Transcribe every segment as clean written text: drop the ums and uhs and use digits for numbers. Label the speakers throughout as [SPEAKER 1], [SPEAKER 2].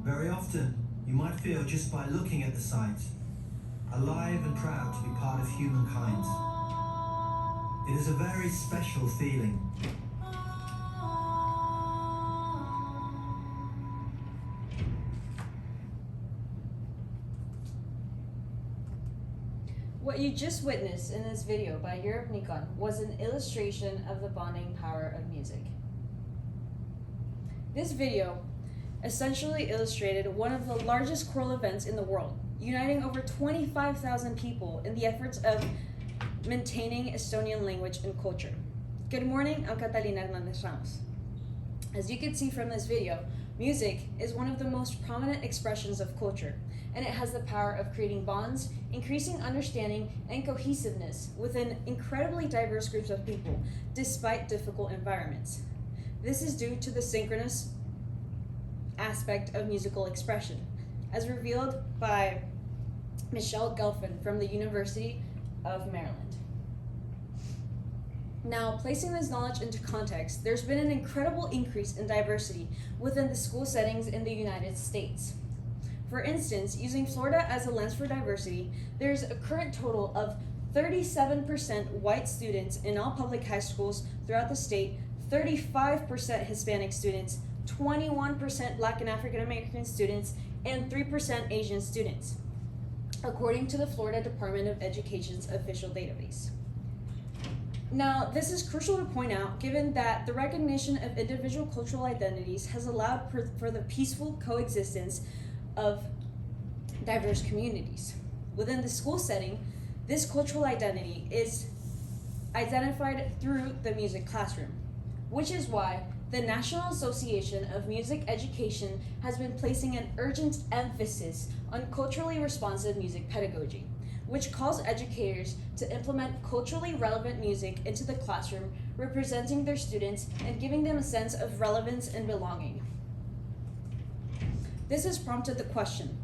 [SPEAKER 1] Very often, you might feel just by looking at the site, alive and proud to be part of humankind. It is a very special feeling.
[SPEAKER 2] What you just witnessed in this video by Europe Nikon was an illustration of the bonding power of music. This video essentially illustrated one of the largest choral events in the world, uniting over 25,000 people in the efforts of maintaining Estonian language and culture. Good morning, I'm Catalina Hernandez Ramos. As you can see from this video, music is one of the most prominent expressions of culture, and it has the power of creating bonds, increasing understanding and cohesiveness within incredibly diverse groups of people, despite difficult environments. This is due to the synchronous aspect of musical expression, as revealed by Michelle Gelfand from the University of Maryland. Now, placing this knowledge into context, there's been an incredible increase in diversity within the school settings in the United States. For instance, using Florida as a lens for diversity, there's a current total of 37% white students in all public high schools throughout the state, 35% Hispanic students, 21% Black and African American students, and 3% Asian students, according to the Florida Department of Education's official database. Now, this is crucial to point out given that the recognition of individual cultural identities has allowed for the peaceful coexistence of diverse communities. Within the school setting, this cultural identity is identified through the music classroom, which is why the National Association of Music Education has been placing an urgent emphasis on culturally responsive music pedagogy, which calls educators to implement culturally relevant music into the classroom, representing their students and giving them a sense of relevance and belonging. This has prompted the question,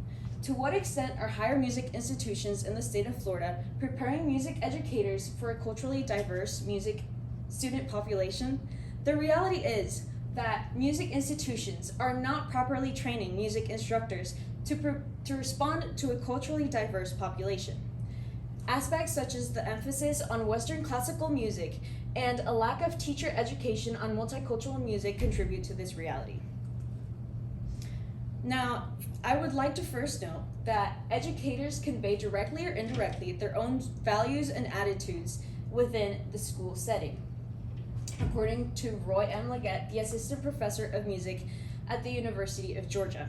[SPEAKER 2] to what extent are higher music institutions in the state of Florida preparing music educators for a culturally diverse music student population? The reality is that music institutions are not properly training music instructors to respond to a culturally diverse population. Aspects such as the emphasis on Western classical music and a lack of teacher education on multicultural music contribute to this reality. Now, I would like to first note that educators convey directly or indirectly their own values and attitudes within the school setting. According to Roy M. Leggett, the assistant professor of music at the University of Georgia,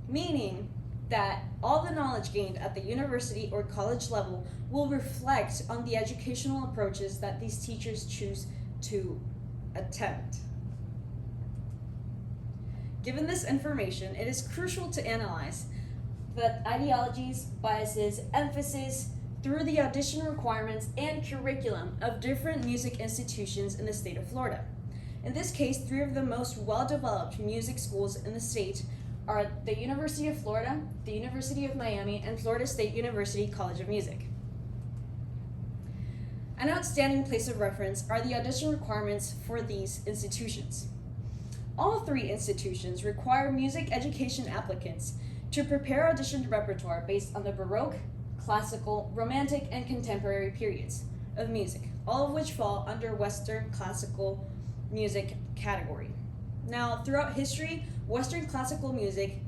[SPEAKER 2] meaning that all the knowledge gained at the university or college level will reflect on the educational approaches that these teachers choose to attempt. Given this information, it is crucial to analyze the ideologies, biases, emphasis through the audition requirements and curriculum of different music institutions in the state of Florida. In this case, 3 of the most well-developed music schools in the state are the University of Florida, the University of Miami, and Florida State University College of Music. An outstanding place of reference are the audition requirements for these institutions. All 3 institutions require music education applicants to prepare audition repertoire based on the Baroque, classical, romantic, and contemporary periods of music, all of which fall under Western classical music category. Now, throughout history, Western classical music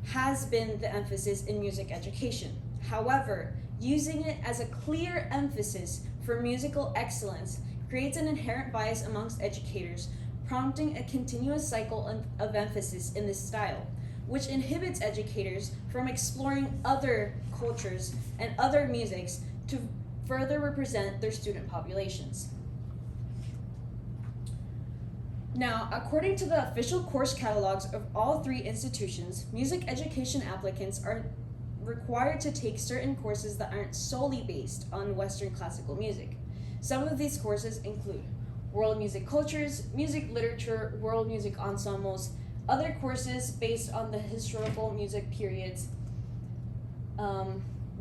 [SPEAKER 2] has been the emphasis in music education. However, using it as a clear emphasis for musical excellence creates an inherent bias amongst educators, prompting a continuous cycle of emphasis in this style, which inhibits educators from exploring other cultures and other musics to further represent their student populations. Now, according to the official course catalogs of all 3 institutions, music education applicants are required to take certain courses that aren't solely based on Western classical music. Some of these courses include world music cultures, music literature, world music ensembles, other courses based on the historical music periods.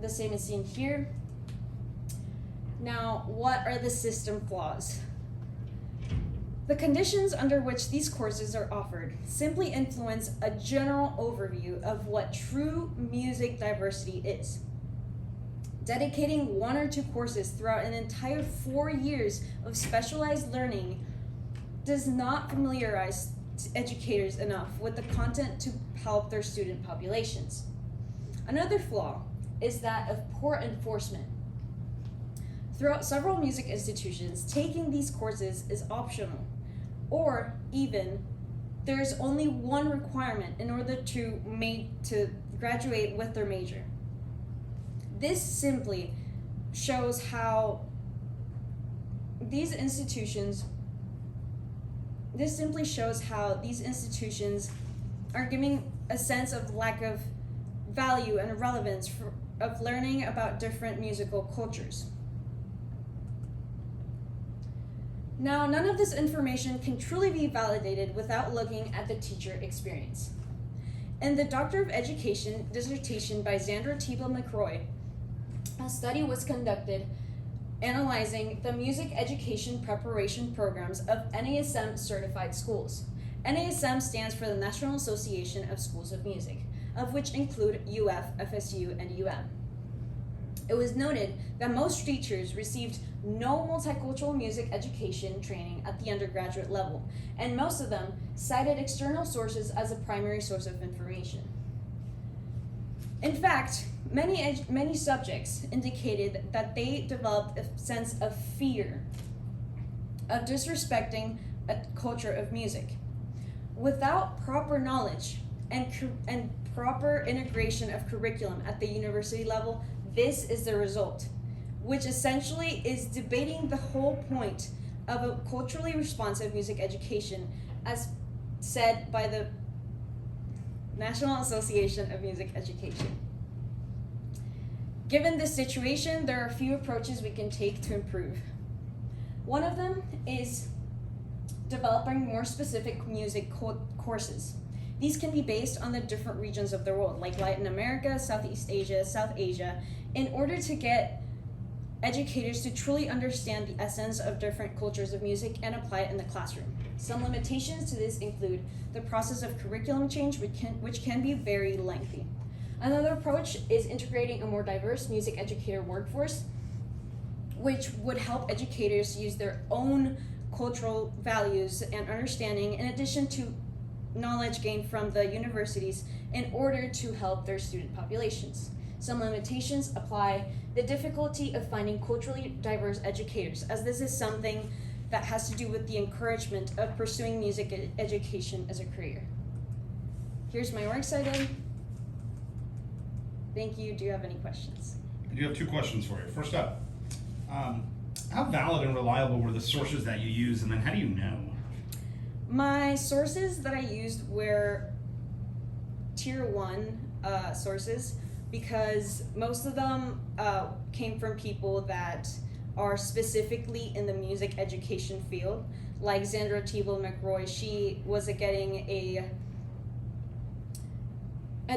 [SPEAKER 2] The same is seen here. Now, what are the system flaws? The conditions under which these courses are offered simply influence a general overview of what true music diversity is. Dedicating 1 or 2 courses throughout an entire 4 years of specialized learning does not familiarize educators enough with the content to help their student populations. Another flaw is that of poor enforcement. Throughout several music institutions, taking these courses is optional, or even there's only one requirement in order to graduate with their major. This simply shows how these institutions are giving a sense of lack of value and relevance of learning about different musical cultures. Now, none of this information can truly be validated without looking at the teacher experience. In the Doctor of Education dissertation by Xandra Thiebel-McRoy, a study was conducted analyzing the music education preparation programs of NASM certified schools. NASM stands for the National Association of Schools of Music, of which include UF, FSU, and UM. It was noted that most teachers received no multicultural music education training at the undergraduate level, and most of them cited external sources as a primary source of information. In fact, many subjects indicated that they developed a sense of fear of disrespecting a culture of music. Without proper knowledge and proper integration of curriculum at the university level, this is the result, which essentially is debating the whole point of a culturally responsive music education, as said by the National Association of Music Education. Given this situation, there are a few approaches we can take to improve. One of them is developing more specific music courses. These can be based on the different regions of the world, like Latin America, Southeast Asia, South Asia, in order to get educators to truly understand the essence of different cultures of music and apply it in the classroom. Some limitations to this include the process of curriculum change, which can be very lengthy. Another approach is integrating a more diverse music educator workforce, which would help educators use their own cultural values and understanding in addition to knowledge gained from the universities in order to help their student populations. Some limitations apply the difficulty of finding culturally diverse educators, as this is something that has to do with the encouragement of pursuing music education as a career. Here's my works cited. Thank you. Do you have any questions?
[SPEAKER 3] I do have 2 questions for you. First up, how valid and reliable were the sources that you used, and then how do you know?
[SPEAKER 2] My sources that I used were tier 1 sources, because most of them came from people that are specifically in the music education field. Like Xandra Thiebel-McRoy, she was getting a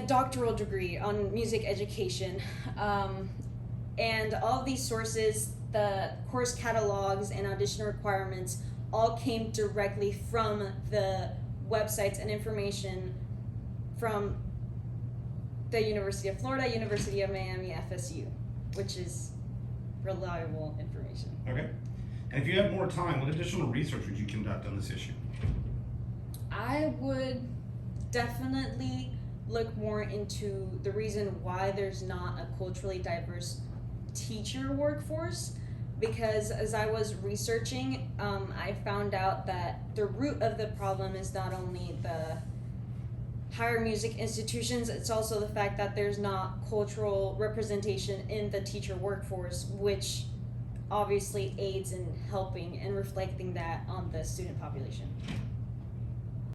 [SPEAKER 2] doctoral degree on music education. And all of these sources, the course catalogs and audition requirements, all came directly from the websites and information from the University of Florida, University of Miami, FSU, which is reliable information.
[SPEAKER 3] Okay. And if you had more time, what additional research would you conduct on this issue?
[SPEAKER 2] I would definitely look more into the reason why there's not a culturally diverse teacher workforce, because as I was researching, I found out that the root of the problem is not only the higher music institutions, it's also the fact that there's not cultural representation in the teacher workforce, which obviously aids in helping and reflecting that on the student population.